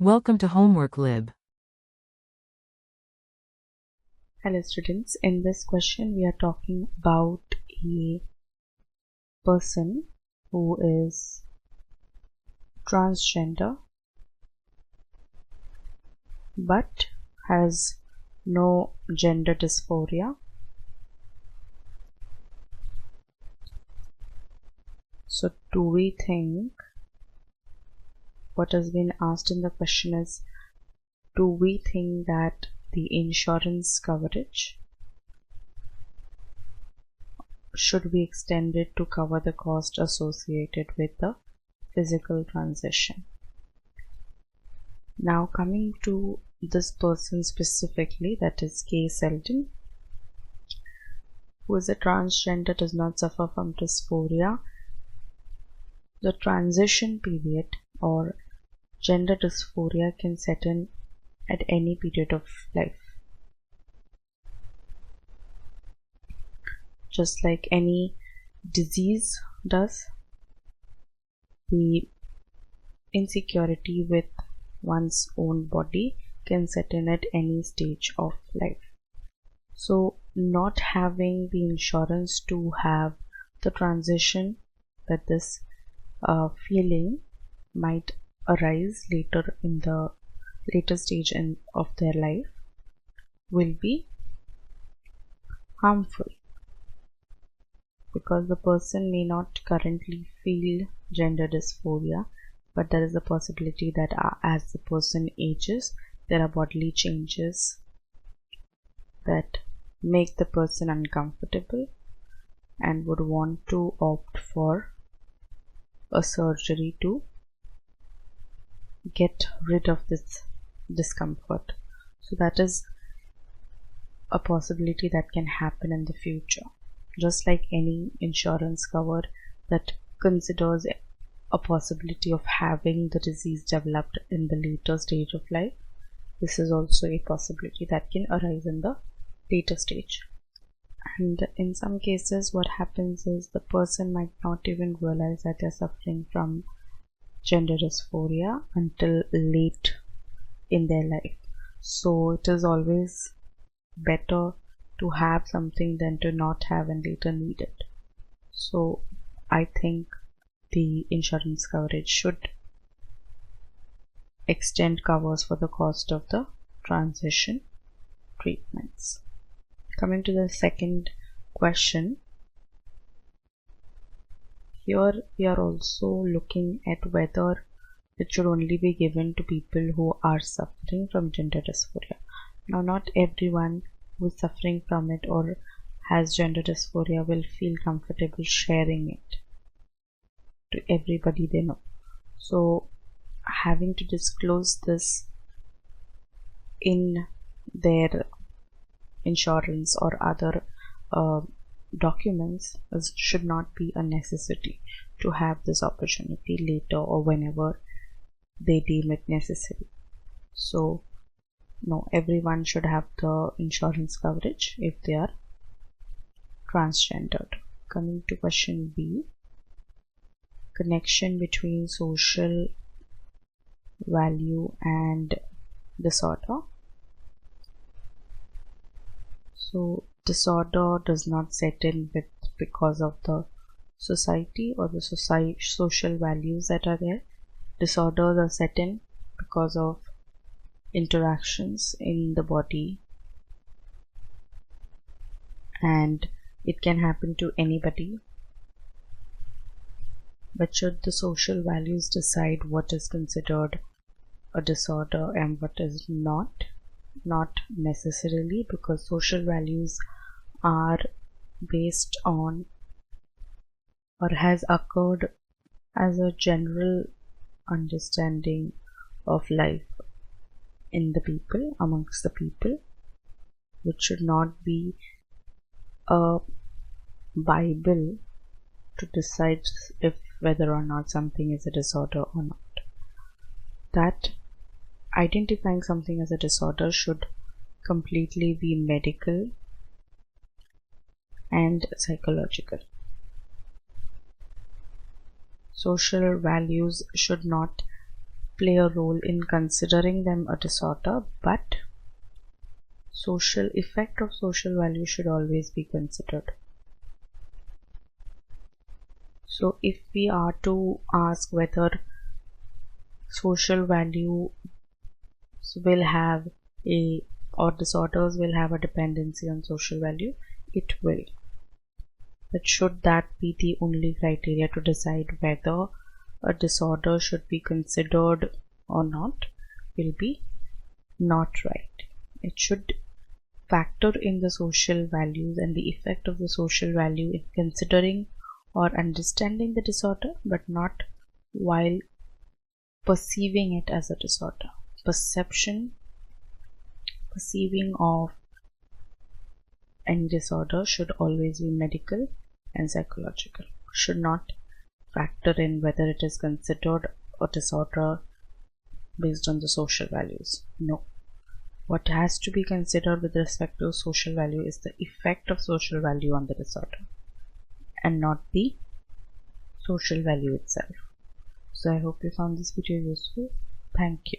Welcome to Homework Lib. Hello students, in this question we are talking about a person who is transgender but has no gender dysphoria. So do we think, what has been asked in the question is, do we think that the insurance coverage should be extended to cover the cost associated with the physical transition? Now coming to this person specifically, that is Selden, who is a transgender, does not suffer from dysphoria. The transition period or gender dysphoria can set in at any period of life. Just like any disease does, the insecurity with one's own body can set in at any stage of life. So not having the insurance to have the transition, that this feeling might arise later in the later stage of their life, will be harmful, because the person may not currently feel gender dysphoria, but there is a possibility that as the person ages, there are bodily changes that make the person uncomfortable and would want to opt for a surgery to get rid of this discomfort. So that is a possibility that can happen in the future. Just like any insurance cover that considers a possibility of having the disease developed in the later stage of life, this is also a possibility that can arise in the later stage. And in some cases what happens is the person might not even realize that they're suffering from gender dysphoria until late in their life. So it is always better to have something than to not have and later need it. So I think the insurance coverage should extend covers for the cost of the transition treatments. Coming to the second question, here we are also looking at whether it should only be given to people who are suffering from gender dysphoria. Now not everyone who is suffering from it or has gender dysphoria will feel comfortable sharing it to everybody they know. So having to disclose this in their insurance or other documents should not be a necessity to have this opportunity later or whenever they deem it necessary. So no, everyone should have the insurance coverage if they are transgendered. Coming to question B, connection between social value and disorder. So disorder does not set in because of the society or the social values that are there. Disorders are set in because of interactions in the body, and it can happen to anybody. But should the social values decide what is considered a disorder and what is not? Not necessarily, because social values are based on or has occurred as a general understanding of life in the people, amongst the people, which should not be a Bible to decide if whether or not something is a disorder or not. That identifying something as a disorder should completely be medical and psychological. Social values should not play a role in considering them a disorder, but social effect of social value should always be considered. So if we are to ask whether social value will have or disorders will have a dependency on social value, it will. But should that be the only criteria to decide whether a disorder should be considered or not, will be not right. It should factor in the social values and the effect of the social value in considering or understanding the disorder, but not while perceiving it as a disorder. Perceiving of any disorder should always be medical and psychological, should not factor in whether it is considered a disorder based on the social values. No. What has to be considered with respect to social value is the effect of social value on the disorder and not the social value itself. So I hope you found this video useful. Thank you.